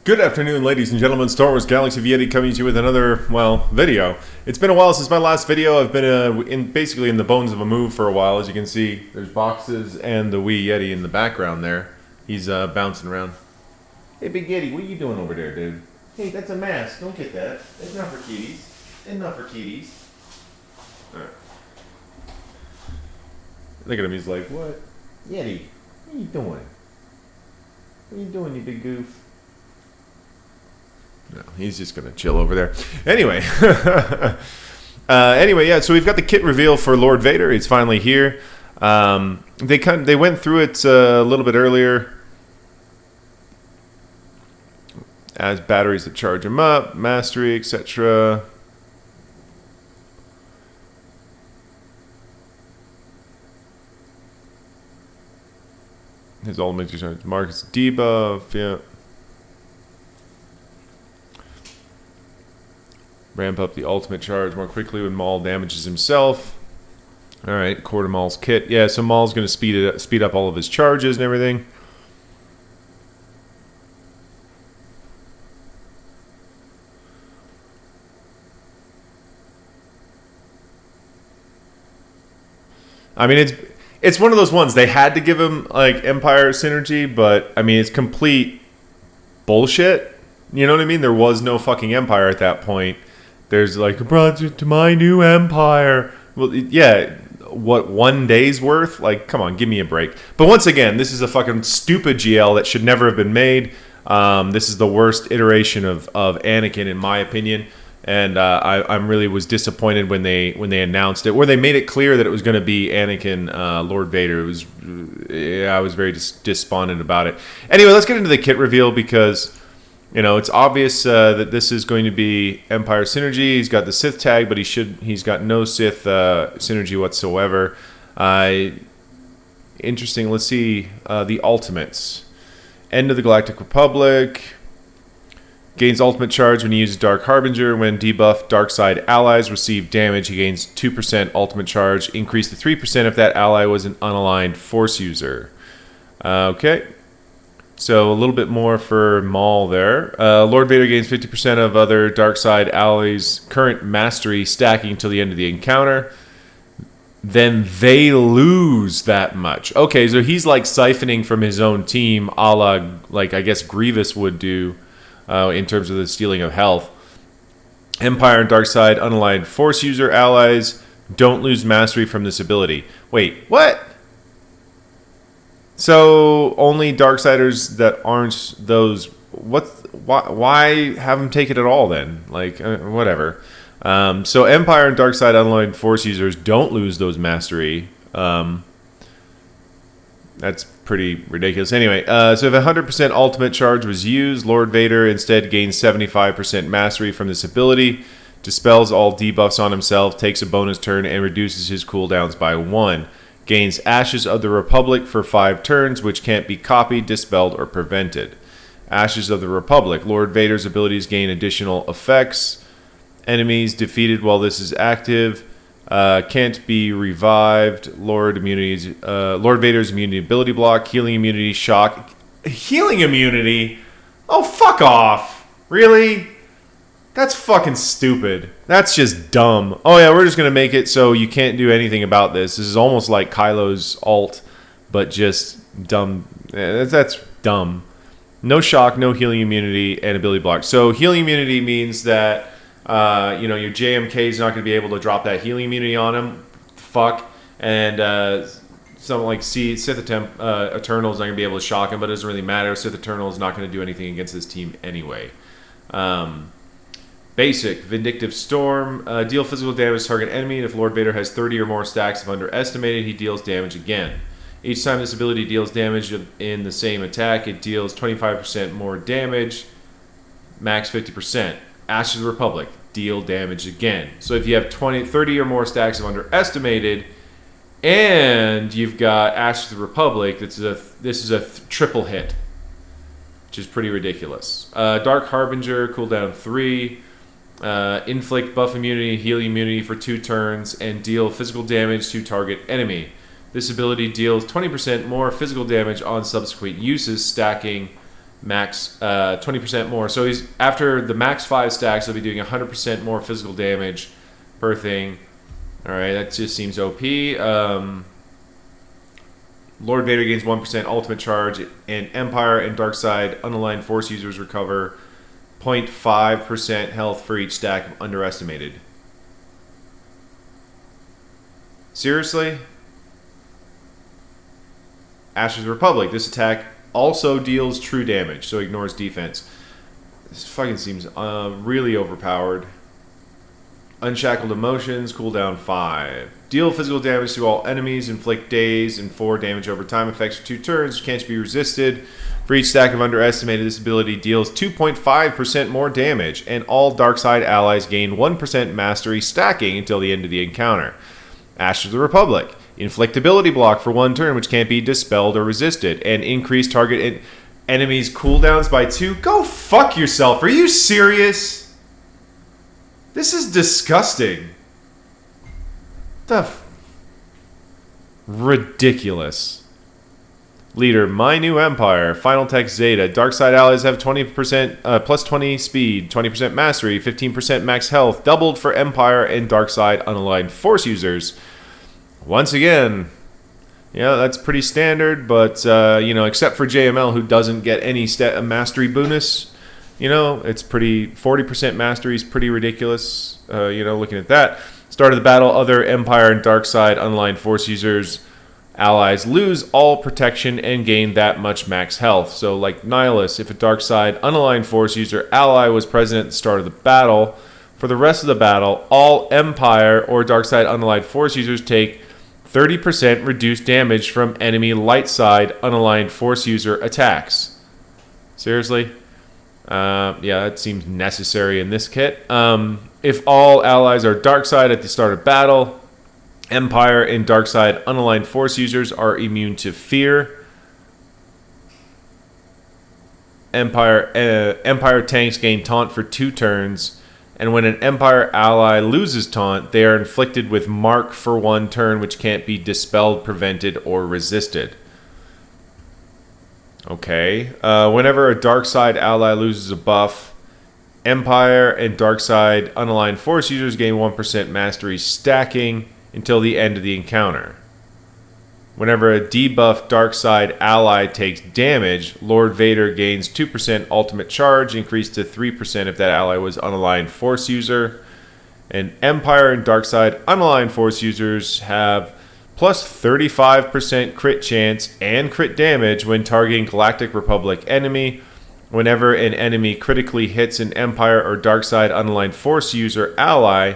Good afternoon, ladies and gentlemen. Star Wars Galaxy of Yeti coming to you with another, well, video. It's been a while since my last video. I've been basically in the bones of a move for a while. As you can see, there's boxes and the wee Yeti in the background there. He's bouncing around. Hey, Big Yeti, what are you doing over there, dude? Hey, that's a mask. Don't get that. It's not for kitties. It's not for kitties. All right. Look at him. He's like, what? Yeti, what are you doing? What are you doing, you big goof? No, he's just gonna chill over there. Anyway, yeah. So we've got the kit reveal for Lord Vader. He's finally here. They went through it a little bit earlier. As batteries that charge him up, mastery, etc. His ultimate Marcus debuff, yeah. Ramp up the ultimate charge more quickly when Maul damages himself. Alright, quarter Maul's kit. Yeah, so Maul's going to speed up all of his charges and everything. I mean, it's one of those ones. They had to give him, like, Empire synergy, but, I mean, it's complete bullshit. You know what I mean? There was no fucking Empire at that point. There's like, brought you to my new empire. Well, yeah, what, 1 day's worth? Like, come on, give me a break. But once again, this is a fucking stupid GL that should never have been made. This is the worst iteration of Anakin, in my opinion. And I really was disappointed when they announced it, where they made it clear that it was going to be Anakin, Lord Vader. I was very despondent about it. Anyway, let's get into the kit reveal because, you know, it's obvious that this is going to be Empire synergy. He's got the Sith tag, but he's got no Sith synergy whatsoever. Interesting. Let's see the ultimates. End of the Galactic Republic. Gains ultimate charge when he uses Dark Harbinger. When debuffed dark side allies receive damage, he gains 2% ultimate charge. Increase to 3% if that ally was an unaligned Force user. Okay. So a little bit more for Maul there. Lord Vader gains 50% of other dark side allies' current mastery stacking till the end of the encounter. Then they lose that much. Okay, so he's like siphoning from his own team, a la, like, I guess Grievous would do in terms of the stealing of health. Empire and dark side unaligned Force user allies don't lose mastery from this ability. Wait, what? So only Darksiders that aren't those. Why have them take it at all then? Like whatever. So Empire and Darkside unaligned Force users don't lose those mastery. That's pretty ridiculous. Anyway, so if 100% ultimate charge was used, Lord Vader instead gains 75% mastery from this ability, dispels all debuffs on himself, takes a bonus turn, and reduces his cooldowns by 1. Gains Ashes of the Republic for 5 turns, which can't be copied, dispelled, or prevented. Ashes of the Republic. Lord Vader's abilities gain additional effects. Enemies defeated while this is active. Can't be revived. Lord Vader's immunity ability block. Healing immunity, shock. Healing immunity? Oh, fuck off. Really? That's fucking stupid. That's just dumb. Oh yeah, we're just going to make it so you can't do anything about this. This is almost like Kylo's ult, but just dumb. That's dumb. No shock, no healing immunity, and ability block. So healing immunity means that your JMK is not going to be able to drop that healing immunity on him. Fuck. And something like Sith Eternal is not going to be able to shock him, but it doesn't really matter. Sith Eternal is not going to do anything against this team anyway. Basic, Vindictive Storm, deal physical damage to target enemy, and if Lord Vader has 30 or more stacks of underestimated, he deals damage again. Each time this ability deals damage in the same attack, it deals 25% more damage, max 50%. Ashes of the Republic, deal damage again. So if you have 30 or more stacks of underestimated, and you've got Ashes of the Republic, this is a triple hit, which is pretty ridiculous. Dark Harbinger, cooldown 3. Inflict buff immunity, heal immunity for 2 turns, and deal physical damage to target enemy. This ability deals 20% more physical damage on subsequent uses, stacking max 20% more. So he's after the max 5 stacks, he'll be doing 100% more physical damage per thing. All right, that just seems OP. Lord Vader gains 1% ultimate charge, and Empire and Darkseid unaligned Force users recover 0.5% health for each stack of underestimated. Seriously? Ashes Republic. This attack also deals true damage, so ignores defense. This fucking seems really overpowered. Unshackled Emotions, cooldown 5. Deal physical damage to all enemies, inflict daze and 4 damage over time effects for 2 turns, can't be resisted. For each stack of underestimated, this ability deals 2.5% more damage, and all Darkseid allies gain 1% mastery stacking until the end of the encounter. Ashes of the Republic. Inflict ability block for 1 turn, which can't be dispelled or resisted, and increase target enemies' cooldowns by 2. Go fuck yourself. Are you serious? This is disgusting. Ridiculous. Leader, My New Empire. Final text Zeta. Darkseid allies have 20% plus 20 speed, 20% mastery, 15% max health, doubled for Empire and Darkseid unaligned Force users. Once again, yeah, that's pretty standard, but you know, except for JML, who doesn't get any mastery bonus. You know, it's pretty 40% mastery is pretty ridiculous. You know, looking at that. Start of the battle, other Empire and Darkseid unaligned Force users allies lose all protection and gain that much max health. So like Nihilus, if a Darkseid unaligned Force user ally was present at the start of the battle, for the rest of the battle, all Empire or Darkseid unaligned Force users take 30% reduced damage from enemy light side unaligned Force user attacks. Seriously? Yeah, that seems necessary in this kit. If all allies are Darkseid at the start of battle, Empire and Darkseid unaligned Force users are immune to fear. Empire tanks gain taunt for 2 turns, and when an Empire ally loses taunt, they are inflicted with mark for 1 turn, which can't be dispelled, prevented, or resisted. Okay. Whenever a Darkseid ally loses a buff, Empire and Darkseid unaligned Force users gain 1% mastery stacking until the end of the encounter. Whenever a debuffed Darkseid ally takes damage, Lord Vader gains 2% ultimate charge, increased to 3% if that ally was unaligned Force user. And Empire and Darkseid unaligned Force users have plus 35% crit chance and crit damage when targeting Galactic Republic enemy. Whenever an enemy critically hits an Empire or Darkseid unaligned Force user ally,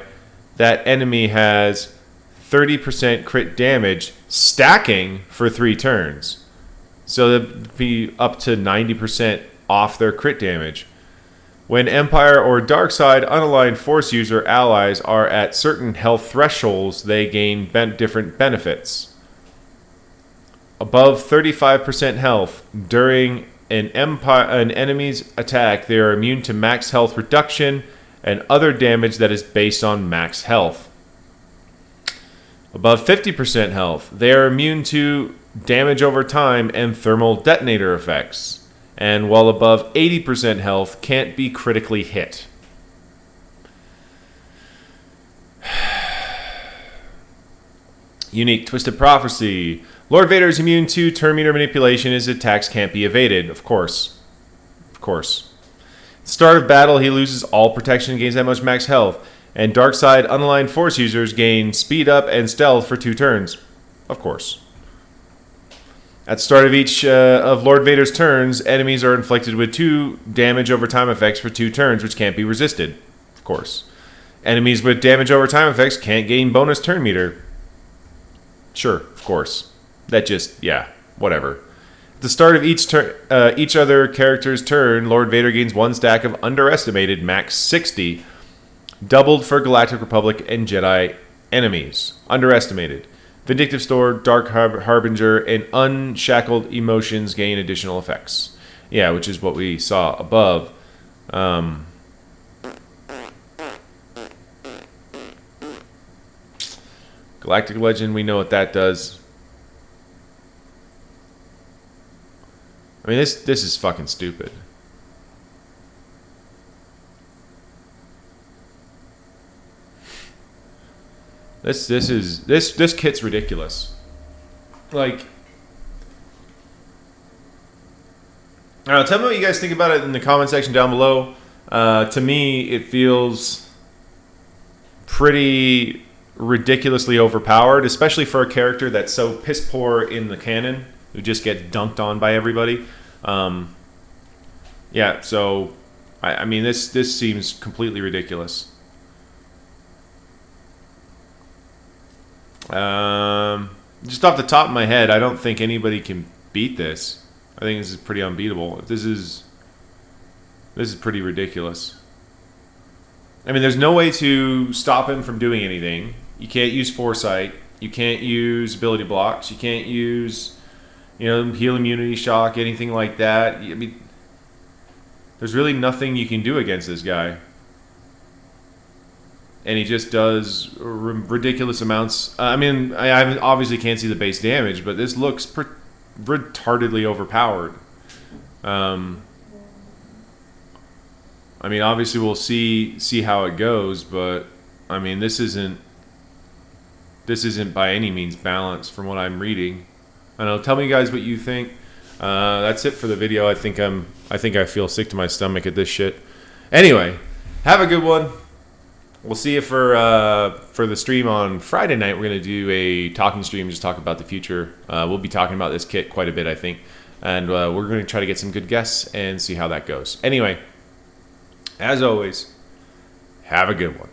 that enemy has 30% crit damage stacking for 3 turns. So that'd be up to 90% off their crit damage. When Empire or Darkseid unaligned Force user allies are at certain health thresholds, they gain different benefits. Above 35% health during an enemy's attack, they are immune to max health reduction and other damage that is based on max health. Above 50% health, they are immune to damage over time and thermal detonator effects. And while above 80% health, can't be critically hit. Unique Twisted Prophecy. Lord Vader is immune to turn meter manipulation. His attacks can't be evaded. Of course. Of course. Start of battle, he loses all protection and gains that much max health. And Darkseid unaligned Force users gain speed up and stealth for 2 turns. Of course. At the start of each of Lord Vader's turns, enemies are inflicted with 2 damage over time effects for 2 turns, which can't be resisted. Of course. Enemies with damage over time effects can't gain bonus turn meter. Sure, of course. That just, yeah, whatever. At the start of each other character's turn, Lord Vader gains 1 stack of underestimated max 60, doubled for Galactic Republic and Jedi enemies. Underestimated. Vindictive Store, Dark Harbinger, and Unshackled Emotions gain additional effects. Yeah, which is what we saw above. Galactic Legend, we know what that does. I mean, this is fucking stupid. This kit's ridiculous. Like, I don't know, tell me what you guys think about it in the comment section down below. To me, it feels pretty ridiculously overpowered, especially for a character that's so piss poor in the canon, who just gets dunked on by everybody. Yeah, so I mean, this seems completely ridiculous. Just off the top of my head, I don't think anybody can beat this. I think this is pretty unbeatable. This is pretty ridiculous. I mean, there's no way to stop him from doing anything. You can't use foresight. You can't use ability blocks. You can't use, heal immunity shock, anything like that. I mean, there's really nothing you can do against this guy. And he just does ridiculous amounts. I mean, I obviously can't see the base damage, but this looks retardedly overpowered. I mean, obviously we'll see how it goes, but I mean, this isn't by any means balanced from what I'm reading. I don't know. Tell me, guys, what you think. That's it for the video. I think I feel sick to my stomach at this shit. Anyway, have a good one. We'll see you for the stream on Friday night. We're going to do a talking stream, just talk about the future. We'll be talking about this kit quite a bit, I think. And we're going to try to get some good guests and see how that goes. Anyway, as always, have a good one.